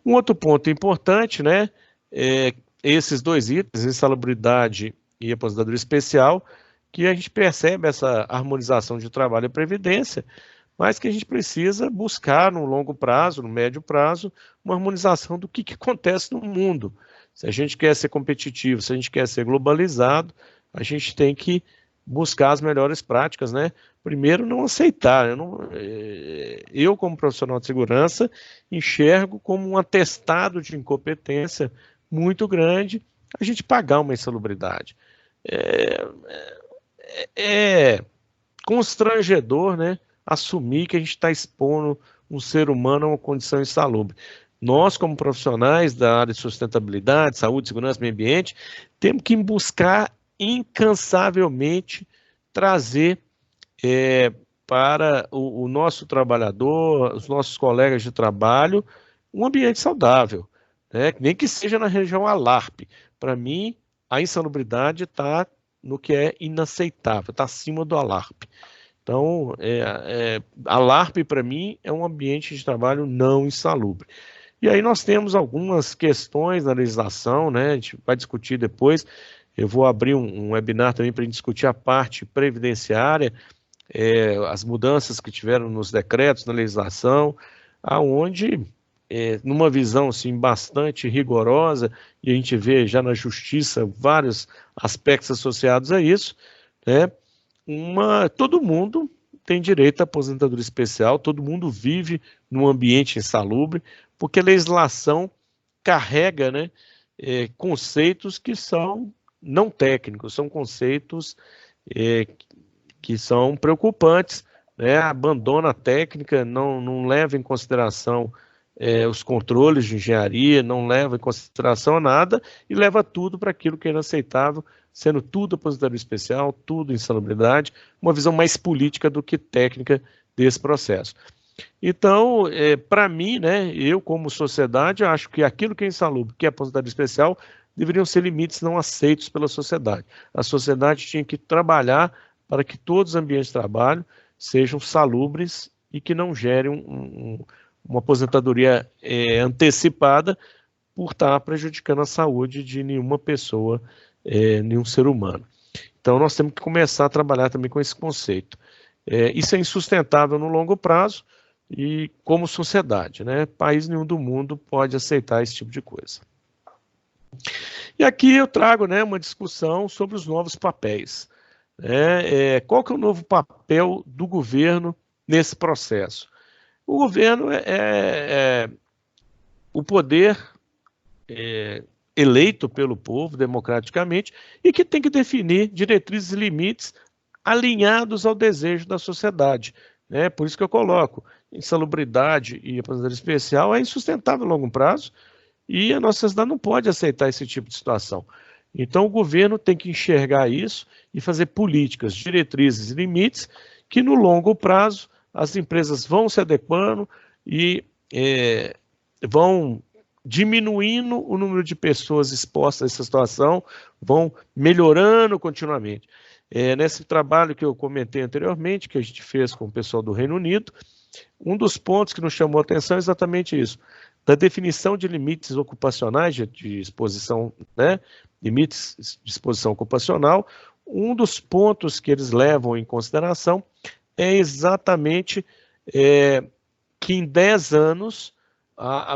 Um outro ponto importante, né, é esses dois itens, insalubridade e aposentadoria especial, que a gente percebe essa harmonização de trabalho e previdência, mas que a gente precisa buscar no longo prazo, no médio prazo, uma harmonização do que acontece no mundo. Se a gente quer ser competitivo, se a gente quer ser globalizado, a gente tem que buscar as melhores práticas, né? Primeiro, não aceitar. Eu, como profissional de segurança, enxergo como um atestado de incompetência muito grande a gente pagar uma insalubridade. É, é constrangedor, né? Assumir que a gente está expondo um ser humano a uma condição insalubre. Nós, como profissionais da área de sustentabilidade, saúde, segurança, meio ambiente, temos que buscar incansavelmente trazer para o nosso trabalhador, os nossos colegas de trabalho, um ambiente saudável, né? Nem que seja na região Alarp. Para mim, a insalubridade está no que é inaceitável, está acima do Alarp. Então, a LARP, para mim, é um ambiente de trabalho não insalubre. E aí nós temos algumas questões na legislação, né? A gente vai discutir depois. Eu vou abrir um webinar também para a gente discutir a parte previdenciária, as mudanças que tiveram nos decretos, na legislação, aonde, numa visão assim, bastante rigorosa, e a gente vê já na justiça vários aspectos associados a isso, né? Todo mundo tem direito à aposentadoria especial, todo mundo vive num ambiente insalubre, porque a legislação carrega, né, conceitos que são não técnicos, são conceitos é, que são preocupantes, né, abandona a técnica, não leva em consideração os controles de engenharia, não leva em consideração nada e leva tudo para aquilo que é inaceitável, sendo tudo aposentadoria especial, tudo insalubridade, uma visão mais política do que técnica desse processo. Então, para mim, né, eu como sociedade, acho que aquilo que é insalubre, que é aposentadoria especial, deveriam ser limites não aceitos pela sociedade. A sociedade tinha que trabalhar para que todos os ambientes de trabalho sejam salubres e que não gerem uma aposentadoria antecipada por estar prejudicando a saúde de nenhuma pessoa, nenhum ser humano. Então, nós temos que começar a trabalhar também com esse conceito. Isso é insustentável no longo prazo e como sociedade, né? País nenhum do mundo pode aceitar esse tipo de coisa. E aqui eu trago, né, uma discussão sobre os novos papéis. Qual que é o novo papel do governo nesse processo? O governo é o poder eleito pelo povo democraticamente e que tem que definir diretrizes e limites alinhados ao desejo da sociedade. Né? Por isso que eu coloco, insalubridade e aposentadoria especial é insustentável a longo prazo e a nossa sociedade não pode aceitar esse tipo de situação. Então o governo tem que enxergar isso e fazer políticas, diretrizes e limites que no longo prazo as empresas vão se adequando e vão diminuindo o número de pessoas expostas a essa situação, vão melhorando continuamente. Nesse trabalho que eu comentei anteriormente, que a gente fez com o pessoal do Reino Unido, um dos pontos que nos chamou a atenção é exatamente isso, da definição de limites ocupacionais de exposição, né, limites de exposição ocupacional. Um dos pontos que eles levam em consideração é exatamente que em 10 anos,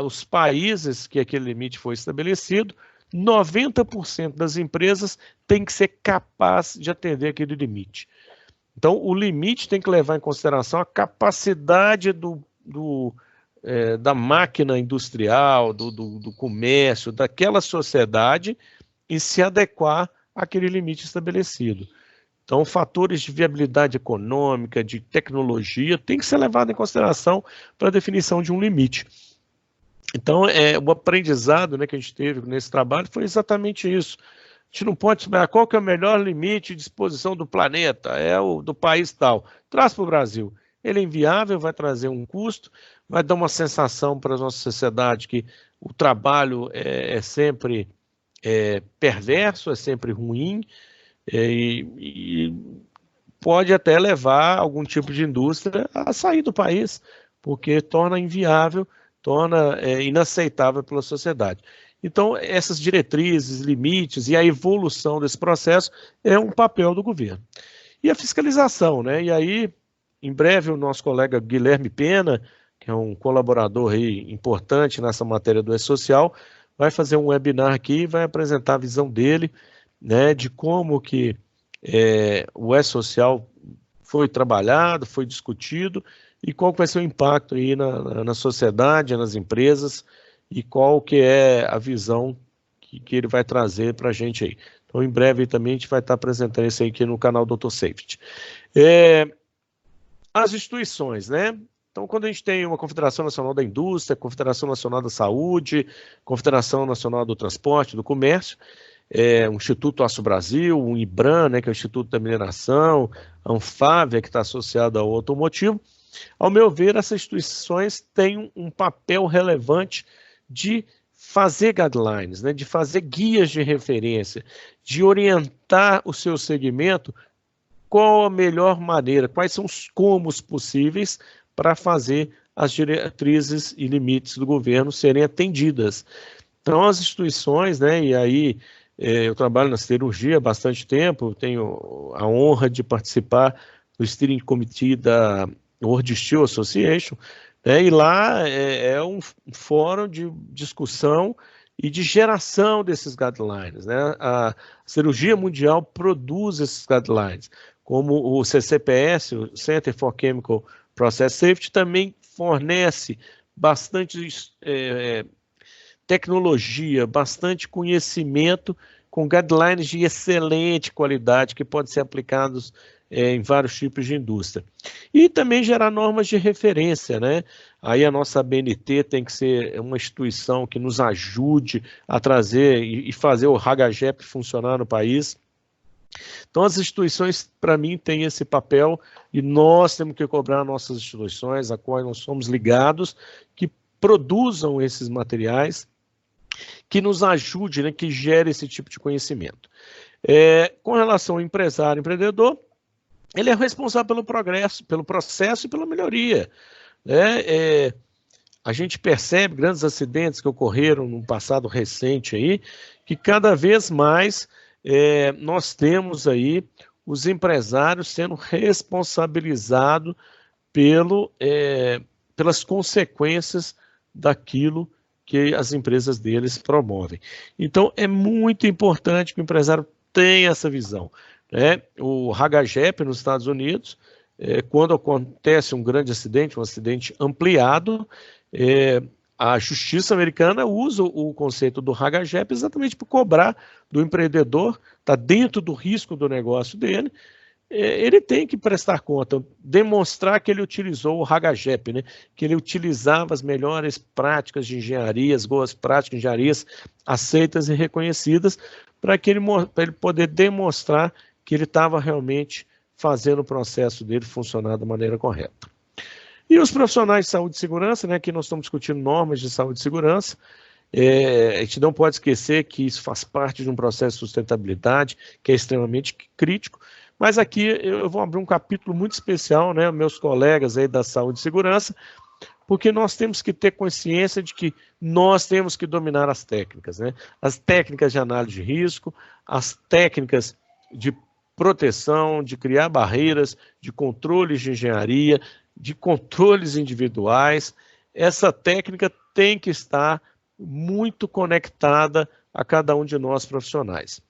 os países que aquele limite foi estabelecido, 90% das empresas têm que ser capazes de atender aquele limite. Então, o limite tem que levar em consideração a capacidade da máquina industrial, do comércio, daquela sociedade em se adequar àquele limite estabelecido. Então, fatores de viabilidade econômica, de tecnologia, tem que ser levado em consideração para a definição de um limite. Então, o aprendizado, né, que a gente teve nesse trabalho foi exatamente isso. A gente não pode esperar qual que é o melhor limite de exposição do planeta, é o do país tal. Traz para o Brasil. Ele é inviável, vai trazer um custo, vai dar uma sensação para a nossa sociedade que o trabalho é sempre perverso, é sempre ruim, e pode até levar algum tipo de indústria a sair do país, porque torna inviável torna inaceitável pela sociedade. Então, essas diretrizes, limites e a evolução desse processo é um papel do governo. E a fiscalização, né? E aí, em breve, o nosso colega Guilherme Pena, que é um colaborador aí importante nessa matéria do E-Social, vai fazer um webinar aqui e vai apresentar a visão dele, né, de como que o E-Social foi trabalhado, foi discutido e qual vai ser o impacto aí na sociedade, nas empresas e qual que é a visão que ele vai trazer para a gente aí. Então, em breve também a gente vai estar apresentando isso aí aqui no canal Dr. Safety. As instituições, né? Então, quando a gente tem uma Confederação Nacional da Indústria, Confederação Nacional da Saúde, Confederação Nacional do Transporte, do Comércio, o Instituto Aço Brasil, o IBRAM, né, que é o Instituto da Mineração, a Anfávia, que está associada ao automotivo, ao meu ver, essas instituições têm um papel relevante de fazer guidelines, né, de fazer guias de referência, de orientar o seu segmento qual a melhor maneira, quais são os comos possíveis para fazer as diretrizes e limites do governo serem atendidas. Então, as instituições, né, e aí eu trabalho na siderurgia há bastante tempo, tenho a honra de participar do Steering Committee da World Steel Association, né, e lá é um fórum de discussão e de geração desses guidelines, né? A Siderurgia Mundial produz esses guidelines, como o CCPS, o Center for Chemical Process Safety, também fornece bastante tecnologia, bastante conhecimento, com guidelines de excelente qualidade que podem ser aplicados em vários tipos de indústria. E também gerar normas de referência, né? Aí a nossa ABNT tem que ser uma instituição que nos ajude a trazer e fazer o RAGAGEP funcionar no país. Então, as instituições, para mim, têm esse papel e nós temos que cobrar nossas instituições, a qual nós somos ligados, que produzam esses materiais, que nos ajude, né, que gere esse tipo de conhecimento. Com relação ao empresário, empreendedor, ele é responsável pelo progresso, pelo processo e pela melhoria, né? A gente percebe grandes acidentes que ocorreram no passado recente aí, que cada vez mais nós temos aí os empresários sendo responsabilizados pelas consequências daquilo que as empresas deles promovem. Então, é muito importante que o empresário tenha essa visão, né? O RAGAGEP nos Estados Unidos, quando acontece um grande acidente, um acidente ampliado, a justiça americana usa o conceito do RAGAGEP exatamente para cobrar do empreendedor, está dentro do risco do negócio dele, ele tem que prestar conta, demonstrar que ele utilizou o RAGAGEP, né? Que ele utilizava as melhores práticas de engenharia, as boas práticas de engenharias aceitas e reconhecidas, para ele poder demonstrar que ele estava realmente fazendo o processo dele funcionar da maneira correta. E os profissionais de saúde e segurança, né, que nós estamos discutindo normas de saúde e segurança, a gente não pode esquecer que isso faz parte de um processo de sustentabilidade, que é extremamente crítico, mas aqui eu vou abrir um capítulo muito especial, né, meus colegas aí da saúde e segurança, porque nós temos que ter consciência de que nós temos que dominar as técnicas, né? As técnicas de análise de risco, as técnicas de proteção, de criar barreiras, de controles de engenharia, de controles individuais. Essa técnica tem que estar muito conectada a cada um de nós profissionais.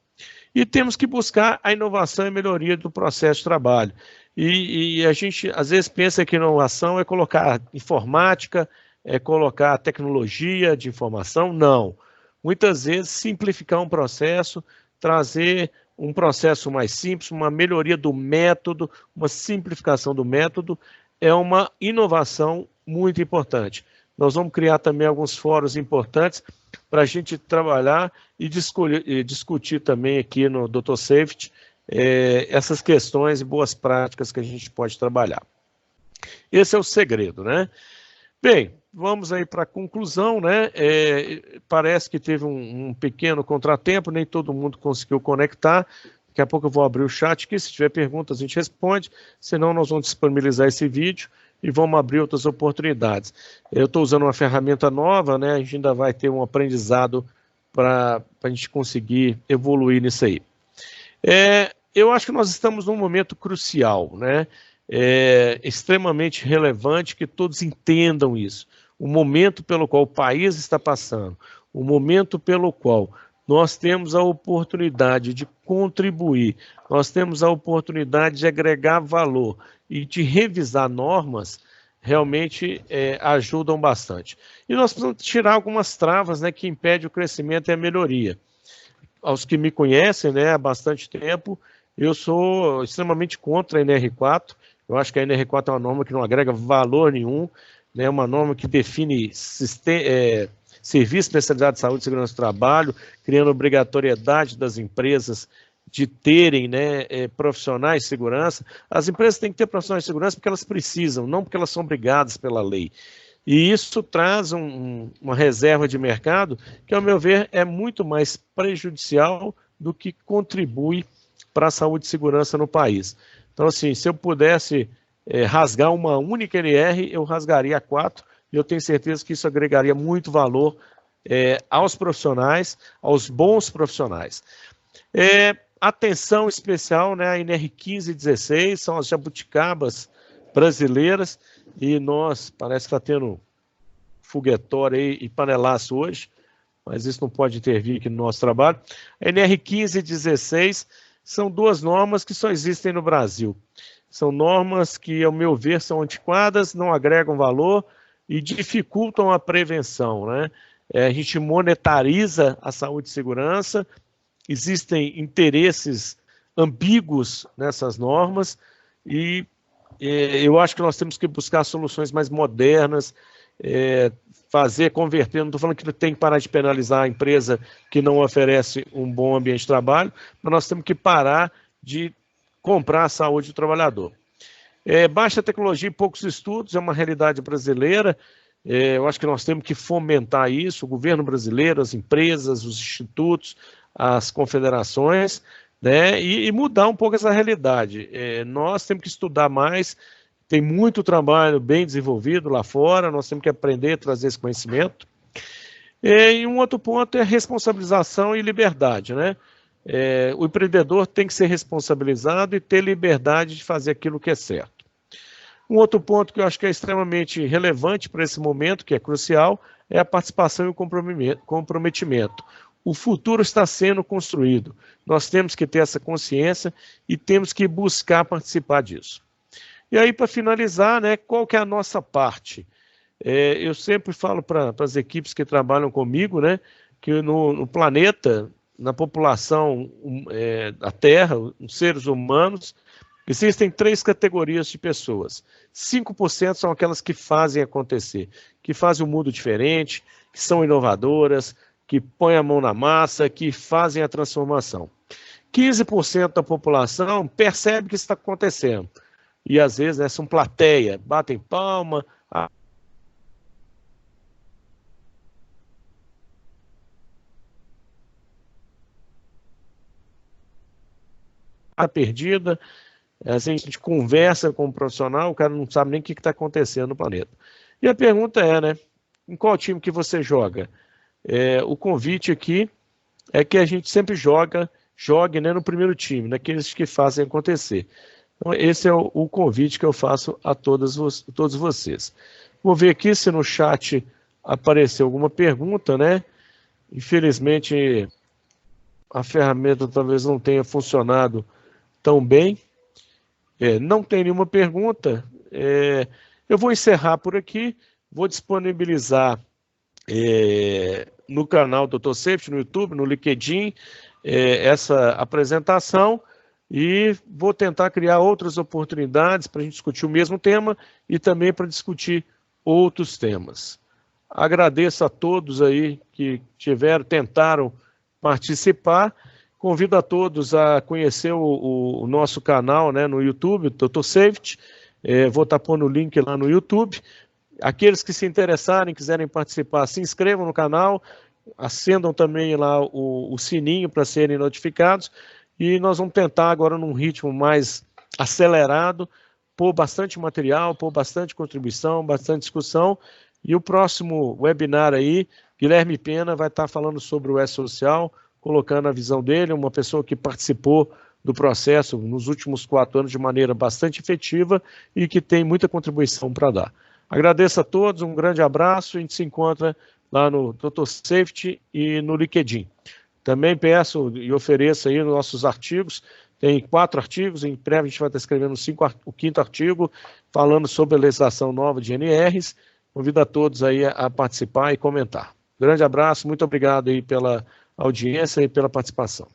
E temos que buscar a inovação e a melhoria do processo de trabalho. E a gente, às vezes, pensa que inovação é colocar informática, é colocar tecnologia de informação. Não. Muitas vezes, simplificar um processo, trazer um processo mais simples, uma melhoria do método, uma simplificação do método, é uma inovação muito importante. Nós vamos criar também alguns fóruns importantes para a gente trabalhar e discutir também aqui no Dr. Safety essas questões e boas práticas que a gente pode trabalhar. Esse é o segredo, né? Bem, vamos aí para a conclusão, né? Parece que teve um pequeno contratempo, nem todo mundo conseguiu conectar. Daqui a pouco eu vou abrir o chat aqui, se tiver perguntas a gente responde, senão nós vamos disponibilizar esse vídeo e vamos abrir outras oportunidades. Eu estou usando uma ferramenta nova, né? A gente ainda vai ter um aprendizado para a gente conseguir evoluir nisso aí. Eu acho que nós estamos num momento crucial, né? Extremamente relevante que todos entendam isso. O momento pelo qual o país está passando, o momento pelo qual nós temos a oportunidade de contribuir, nós temos a oportunidade de agregar valor e de revisar normas, realmente ajudam bastante. E nós precisamos tirar algumas travas, né, que impedem o crescimento e a melhoria. Aos que me conhecem, né, há bastante tempo, eu sou extremamente contra a NR4. Eu acho que a NR4 é uma norma que não agrega valor nenhum, né, é uma norma que define serviço especializado de saúde e segurança do trabalho, criando obrigatoriedade das empresas de terem, né, profissionais de segurança. As empresas têm que ter profissionais de segurança porque elas precisam, não porque elas são obrigadas pela lei. E isso traz uma reserva de mercado que, ao meu ver, é muito mais prejudicial do que contribui para a saúde e segurança no país. Então, assim, se eu pudesse rasgar uma única NR, eu rasgaria a 4, e eu tenho certeza que isso agregaria muito valor aos profissionais, aos bons profissionais. Atenção especial, né, a NR 15 e 16, são as jabuticabas brasileiras, e nós, parece que está tendo foguetório aí e panelaço hoje, mas isso não pode intervir aqui no nosso trabalho. A NR 15 e 16 são duas normas que só existem no Brasil. São normas que, ao meu ver, são antiquadas, não agregam valor e dificultam a prevenção, né? A gente monetariza a saúde e segurança, existem interesses ambíguos nessas normas e eu acho que nós temos que buscar soluções mais modernas, converter, não estou falando que tem que parar de penalizar a empresa que não oferece um bom ambiente de trabalho, mas nós temos que parar de comprar a saúde do trabalhador. Baixa tecnologia e poucos estudos é uma realidade brasileira. Eu acho que nós temos que fomentar isso, o governo brasileiro, as empresas, os institutos, as confederações, né, e mudar um pouco essa realidade. Nós temos que estudar mais, tem muito trabalho bem desenvolvido lá fora, nós temos que aprender a trazer esse conhecimento. E um outro ponto é responsabilização e liberdade, né? O empreendedor tem que ser responsabilizado e ter liberdade de fazer aquilo que é certo. Um outro ponto que eu acho que é extremamente relevante para esse momento, que é crucial, é a participação e o comprometimento. O futuro está sendo construído. Nós temos que ter essa consciência e temos que buscar participar disso. E aí, para finalizar, né, qual que é a nossa parte? Eu sempre falo para as equipes que trabalham comigo, né, que no planeta, na população da Terra, os seres humanos, existem 3 categorias de pessoas. 5% são aquelas que fazem acontecer, que fazem um mundo diferente, que são inovadoras, que põem a mão na massa, que fazem a transformação. 15% da população percebe que isso está acontecendo. E às vezes, né, são plateia, batem palma, perdida. Assim, a gente conversa com o profissional, o cara não sabe nem o que está acontecendo no planeta. E a pergunta é, né, em qual time que você joga? O convite aqui é que a gente sempre jogue, né, no primeiro time, naqueles que fazem acontecer. Então, esse é o convite que eu faço a todos vocês. Vou ver aqui se no chat apareceu alguma pergunta, né? Infelizmente, a ferramenta talvez não tenha funcionado tão bem. Não tem nenhuma pergunta. Eu vou encerrar por aqui, vou disponibilizar no canal Dr. Safety, no YouTube, no LinkedIn, essa apresentação, e vou tentar criar outras oportunidades para a gente discutir o mesmo tema e também para discutir outros temas. Agradeço a todos aí que tentaram participar. Convido a todos a conhecer o nosso canal, né, no YouTube, Dr. Safety. Vou estar pondo o link lá no YouTube. Aqueles que se interessarem, quiserem participar, se inscrevam no canal, acendam também lá o sininho para serem notificados, e nós vamos tentar agora num ritmo mais acelerado pôr bastante material, pôr bastante contribuição, bastante discussão. E o próximo webinar aí, Guilherme Pena vai estar falando sobre o E-Social, colocando a visão dele, uma pessoa que participou do processo nos últimos 4 anos de maneira bastante efetiva e que tem muita contribuição para dar. Agradeço a todos, um grande abraço, a gente se encontra lá no Dr. Safety e no LinkedIn. Também peço e ofereço aí nossos artigos, tem 4 artigos, em breve a gente vai estar escrevendo o 5º artigo, falando sobre a legislação nova de NRs. Convido a todos aí a participar e comentar. Grande abraço, muito obrigado aí pela audiência e pela participação.